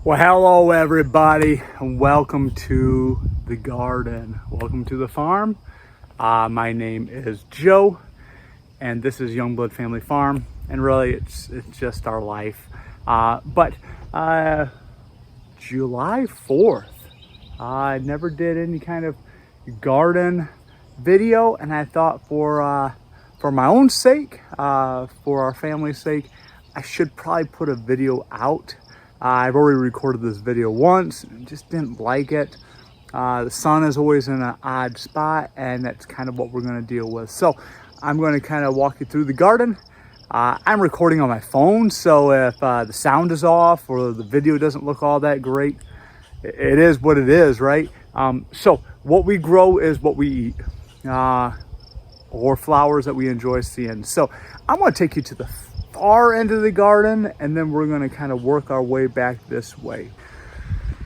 Well, hello everybody, and welcome to the garden. Welcome to the farm. My name is Joe, and this is Youngblood Family Farm. And really, it's just our life. But July 4th, I never did any kind of garden video, and I thought for my own sake, for our family's sake, I should probably put a video out. I've already recorded this video once and just didn't like it. The sun is always in an odd spot, and that's kind of what we're going to deal with. So I'm going to kind of walk you through the garden. I'm recording on my phone, so if the sound is off or the video doesn't look all that great, it is what it is, right? So what we grow is what we eat, or flowers that we enjoy seeing. So I'm going to take you to the far end of the garden, and then we're going to kind of work our way back this way.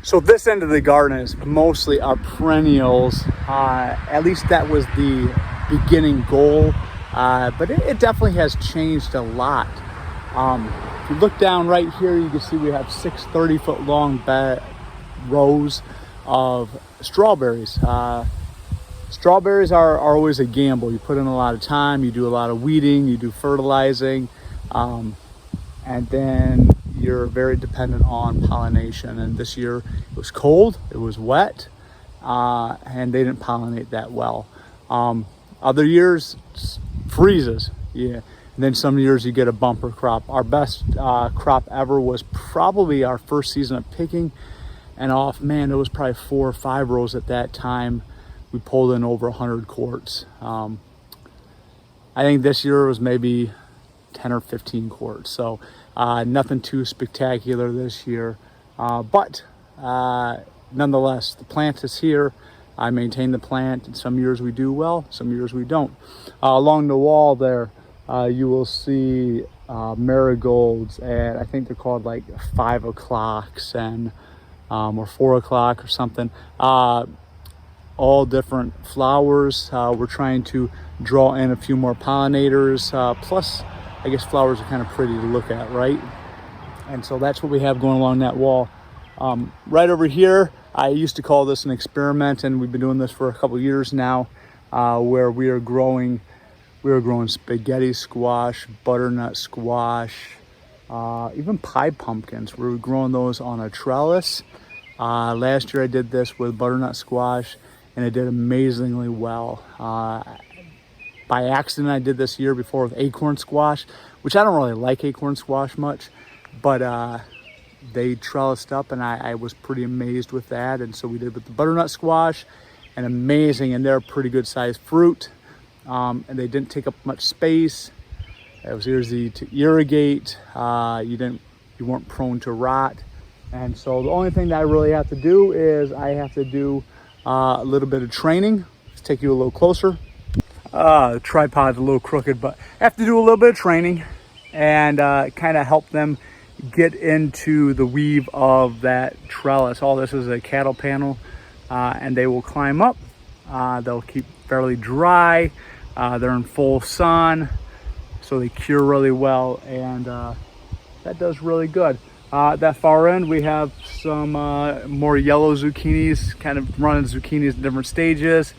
So this end of the garden is mostly our perennials. At least that was the beginning goal, but it definitely has changed a lot. If you look down right here, you can see we have 6 30-foot long rows of strawberries. Strawberries are always a gamble. You put in a lot of time, you do a lot of weeding, you do fertilizing, and then you're very dependent on pollination. And this year it was cold, it was wet, and they didn't pollinate that well. Other years it freezes, yeah. And then some years you get a bumper crop. Our best crop ever was probably our first season of picking, and man, it was probably 4 or 5 rows at that time. We pulled in over 100 quarts. I think this year it was maybe 10 or 15 quarts. So nothing too spectacular this year. But nonetheless, the plant is here. I maintain the plant, and some years we do well, some years we don't. Along the wall there, you will see marigolds, and I think they're called like 5 o'clocks and or 4 o'clock or something. All different flowers. We're trying to draw in a few more pollinators. Plus, I guess flowers are kind of pretty to look at, right? And so that's what we have going along that wall. Right over here, I used to call this an experiment, and we've been doing this for a couple years now, where we are growing spaghetti squash, butternut squash, even pie pumpkins. We're growing those on a trellis. Last year I did this with butternut squash, and it did amazingly well. By accident, I did this year before with acorn squash, which I don't really like acorn squash much, but they trellised up, and I was pretty amazed with that. And so we did with the butternut squash, and amazing, and they're a pretty good sized fruit, and they didn't take up much space. It was easy to irrigate. You weren't prone to rot. And so the only thing that I really have to do is I have to do a little bit of training. Let's take you a little closer. The tripod's a little crooked, but I have to do a little bit of training and kind of help them get into the weave of that trellis. All this is a cattle panel, and they will climb up. They'll keep fairly dry. They're in full sun, so they cure really well, and that does really good. That far end, we have some more yellow zucchinis, kind of running zucchinis in different stages.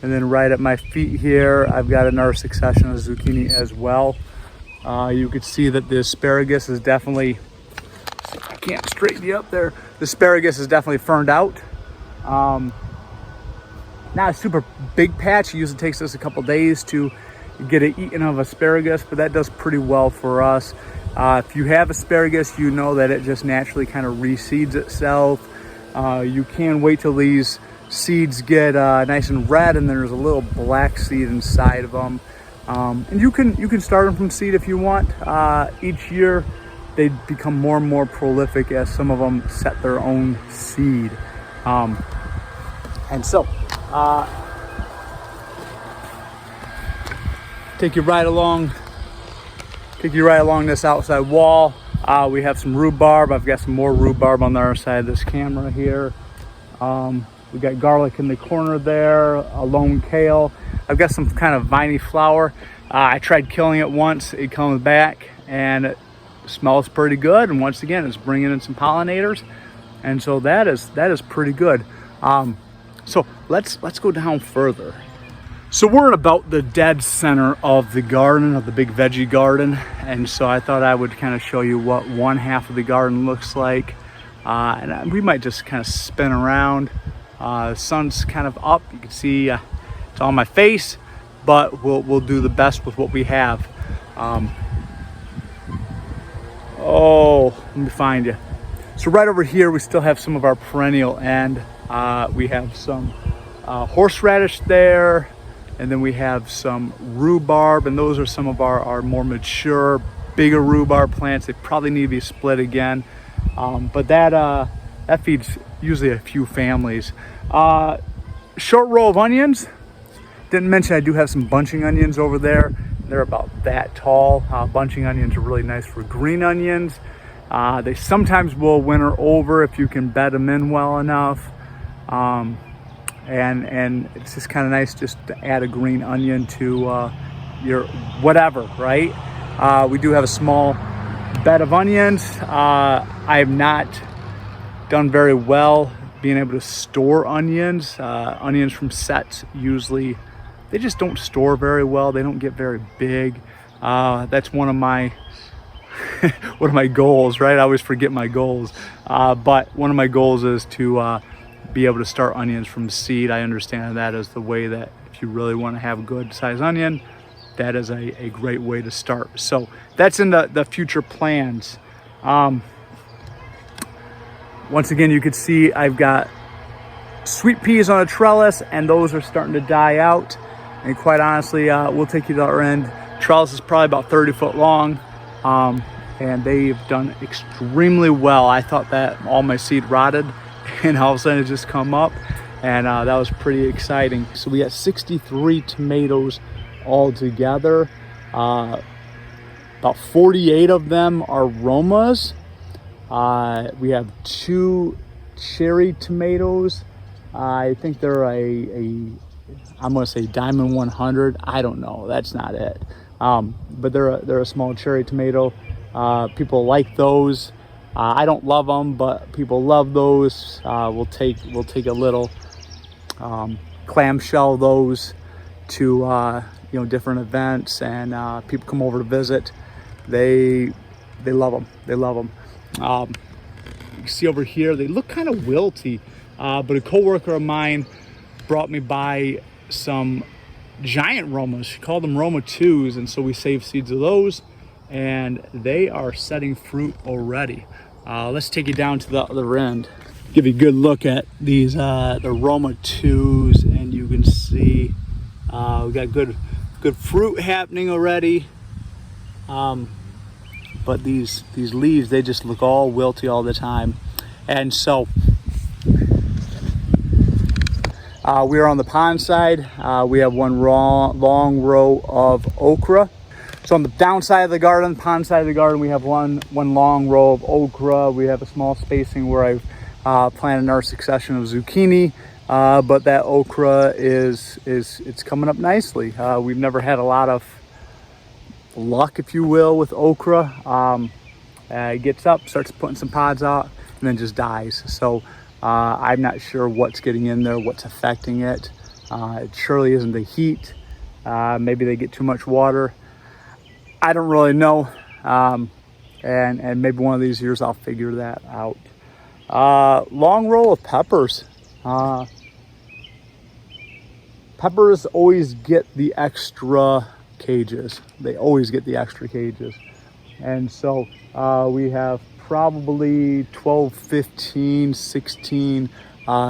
And then right at my feet here, I've got another succession of zucchini as well. You could see that the asparagus is definitely, I can't straighten you up there. The asparagus is definitely ferned out. Not a super big patch. It usually takes us a couple days to get an eating of asparagus, but that does pretty well for us. If you have asparagus, you know that it just naturally kind of reseeds itself. You can wait till these seeds get nice and red, and there's a little black seed inside of them. And you can start them from seed if you want. Each year, they become more and more prolific as some of them set their own seed. And so, take you right along this outside wall. We have some rhubarb. I've got some more rhubarb on the other side of this camera here. We got garlic in the corner there, a lone kale. I've got some kind of viney flower. I tried killing it once. It comes back and it smells pretty good. And once again, it's bringing in some pollinators. And so that is pretty good. So let's go down further. So we're in about the dead center of the garden, of the big veggie garden. And so I thought I would kind of show you what one half of the garden looks like. And we might just kind of spin around. The sun's kind of up. You can see it's on my face, but we'll do the best with what we have. Oh, let me find you. So right over here, we still have some of our perennial end. We have some horseradish there, and then we have some rhubarb, and those are some of our more mature, bigger rhubarb plants. They probably need to be split again, but that feeds usually a few families. Short row of onions. Didn't mention I do have some bunching onions over there. They're about that tall. Bunching onions are really nice for green onions. They sometimes will winter over if you can bed them in well enough. And it's just kind of nice just to add a green onion to your whatever, right? We do have a small bed of onions. I have not done very well being able to store onions. Onions from sets usually, they just don't store very well. They don't get very big. That's one of my one of my goals, right? I always forget my goals. But one of my goals is to be able to start onions from seed. I understand that is the way that if you really want to have a good size onion, that is a great way to start. So that's in the future plans. Once again, you can see I've got sweet peas on a trellis, and those are starting to die out. And quite honestly, we'll take you to our end. Trellis is probably about 30 foot long, and they've done extremely well. I thought that all my seed rotted, and all of a sudden it just come up, and that was pretty exciting. So we got 63 tomatoes all together. About 48 of them are Romas. We have 2 cherry tomatoes. I think they're I'm gonna say Diamond 100. I don't know, that's not it. But they're a small cherry tomato. People like those. I don't love them, but people love those. We'll take a little clamshell those to different events, and people come over to visit. They love them. They love them. You can see over here, they look kind of wilty, but a coworker of mine brought me by some giant Romas. She called them Roma 2s, and so we saved seeds of those, and they are setting fruit already. Let's take you down to the other end. Give you a good look at these the Roma 2s, and you can see we got good fruit happening already. But these leaves, they just look all wilty all the time. And so we are on the pond side. We have one long row of okra. So on the downside of the garden, pond side of the garden, we have one long row of okra. We have a small spacing where I've planted our succession of zucchini. But that okra it's coming up nicely. We've never had a lot of luck, if you will, with okra. It gets up, starts putting some pods out, and then just dies. So I'm not sure what's getting in there, what's affecting it. It surely isn't the heat. Maybe they get too much water. I don't really know. And maybe one of these years I'll figure that out. Long row of peppers. Peppers always get the extra cages. They always get the extra cages. And so we have probably 12, 15, 16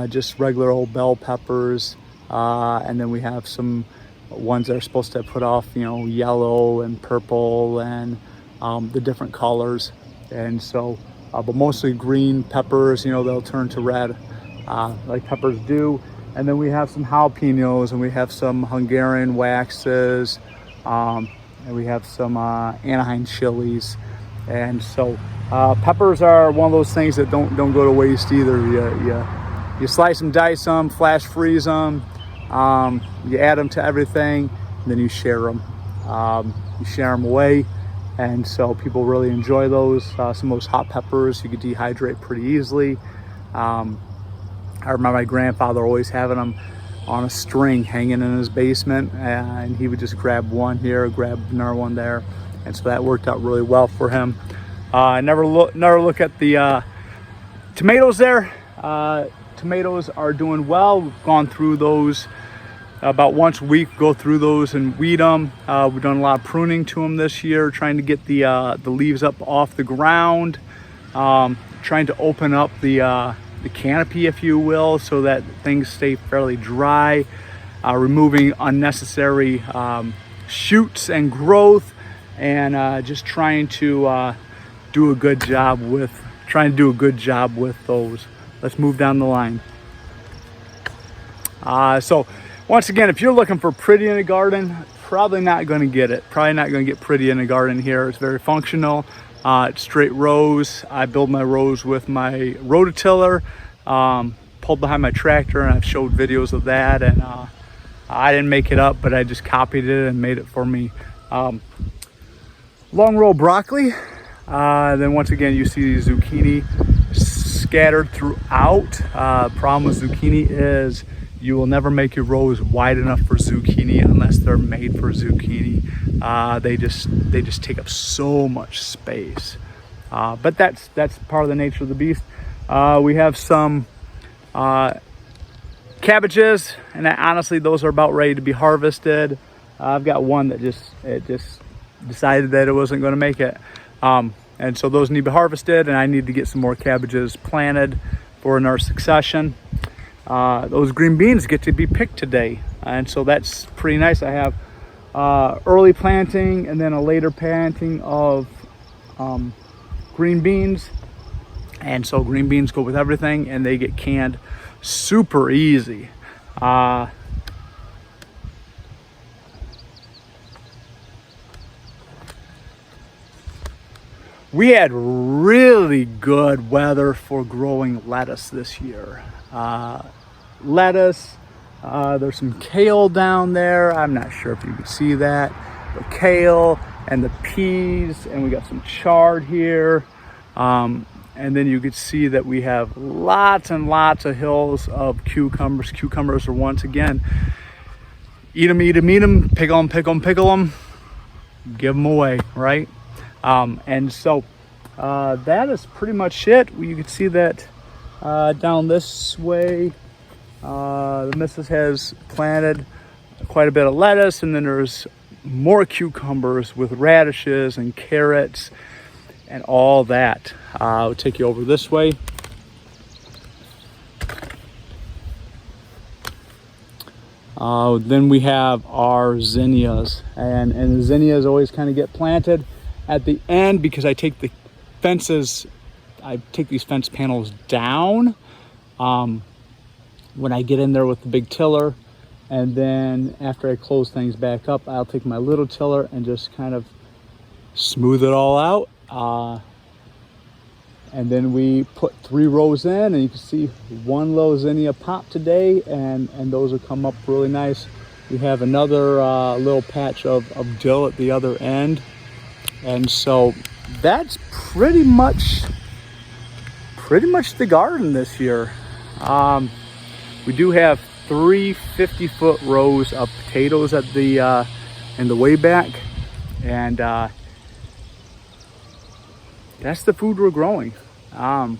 just regular old bell peppers. And then we have some ones that are supposed to put off, yellow and purple and the different colors. And so, but mostly green peppers, they'll turn to red like peppers do. And then we have some jalapenos, and we have some Hungarian waxes, and we have some Anaheim chilies. And so peppers are one of those things that don't go to waste either. You slice them, dice them, flash freeze them, you add them to everything, and then you share them. You share them away, and so people really enjoy those. Some of those hot peppers you could dehydrate pretty easily. I remember my grandfather always having them on a string hanging in his basement, and he would just grab one here, grab another one there, and so that worked out really well for him. Never look at the tomatoes there. Tomatoes are doing well. We've gone through those about once a week, go through those and weed them. We've done a lot of pruning to them this year, trying to get the leaves up off the ground, trying to open up the canopy, if you will, so that things stay fairly dry, removing unnecessary shoots and growth, and just trying to do a good job with those. Let's move down the line. So once again, if you're looking for pretty in a garden, probably not going to get it. Probably not going to get pretty in a garden here. It's very functional. It's straight rows. I build my rows with my rototiller, pulled behind my tractor, and I've showed videos of that. And I didn't make it up, but I just copied it and made it for me. Long row broccoli. Then once again, you see zucchini scattered throughout. Problem with zucchini is you will never make your rows wide enough for zucchini unless they're made for zucchini. They just take up so much space. But that's part of the nature of the beast. We have some cabbages, and honestly, those are about ready to be harvested. I've got one that just decided that it wasn't going to make it. And so those need to be harvested, and I need to get some more cabbages planted for another succession. Those green beans get to be picked today, and so that's pretty nice. I have early planting and then a later planting of green beans, and so green beans go with everything, and they get canned super easy. We had really good weather for growing lettuce this year. Lettuce, there's some kale down there. I'm not sure if you can see that. The kale and the peas, and we got some chard here. And then you could see that we have lots and lots of hills of cucumbers. Cucumbers are, once again, eat them, pickle them, give them away, right? And so that is pretty much it. You can see that down this way, the missus has planted quite a bit of lettuce, and then there's more cucumbers with radishes and carrots and all that. I'll take you over this way. Then we have our zinnias, and the zinnias always kind of get planted at the end because I take these fence panels down when I get in there with the big tiller, and then after I close things back up, I'll take my little tiller and just kind of smooth it all out. And then we put 3 rows in, and you can see one little zinnia pop today, and those will come up really nice. We have another little patch of dill at the other end. And so that's pretty much the garden this year. We do have 3 50-foot rows of potatoes at the in the way back, and that's the food we're growing. I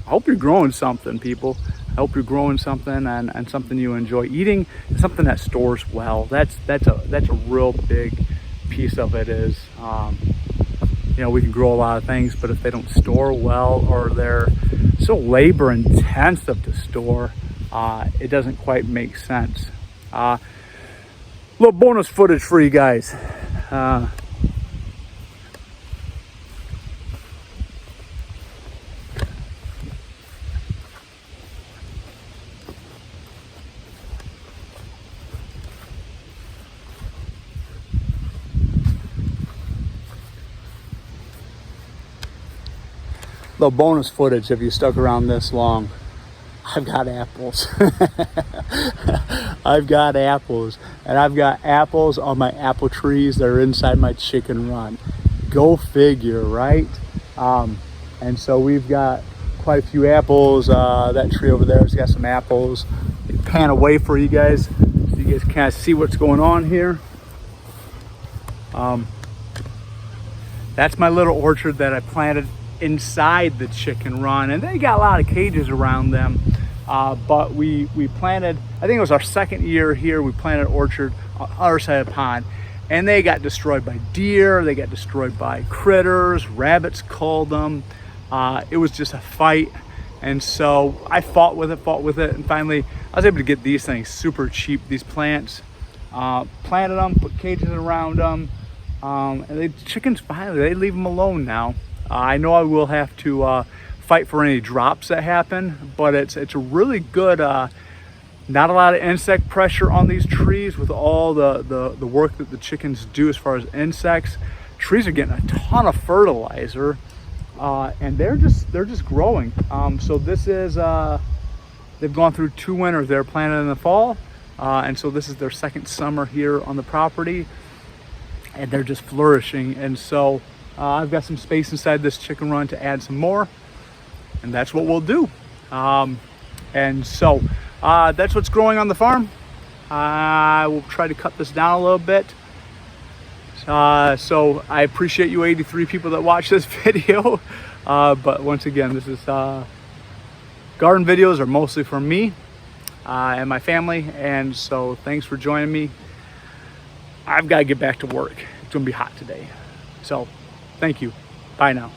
hope you're growing something, people. I hope you're growing something and something you enjoy eating, something that stores well. That's a real big piece of it. Is we can grow a lot of things, but if they don't store well, or they're so labor intensive to store, it doesn't quite make sense. Little bonus footage for you guys. Little bonus footage if you stuck around this long. I've got apples. I've got apples, and I've got apples on my apple trees that are inside my chicken run. Go figure, right? And so we've got quite a few apples. That tree over there has got some apples. Pan away for you guys so you guys kind of see what's going on here. That's my little orchard that I planted inside the chicken run, and they got a lot of cages around them. But we planted, I think it was our second year here, we planted an orchard on the other side of the pond, and they got destroyed by deer, they got destroyed by critters, rabbits called them. It was just a fight. And so I fought with it, and finally I was able to get these things super cheap, these plants. Planted them, put cages around them, and the chickens finally, they leave them alone now. I know I will have to fight for any drops that happen, but it's a really good, not a lot of insect pressure on these trees with all the work that the chickens do as far as insects. Trees are getting a ton of fertilizer. And they're just growing. So this is, they've gone through 2 winters. They're planted in the fall, and so this is their second summer here on the property, and they're just flourishing. And so I've got some space inside this chicken run to add some more, and that's what we'll do. And so that's what's growing on the farm. I will try to cut this down a little bit. So I appreciate you 83 people that watch this video. But once again, this is garden videos are mostly for me and my family. And so thanks for joining me. I've got to get back to work. It's gonna be hot today. So thank you. Bye now.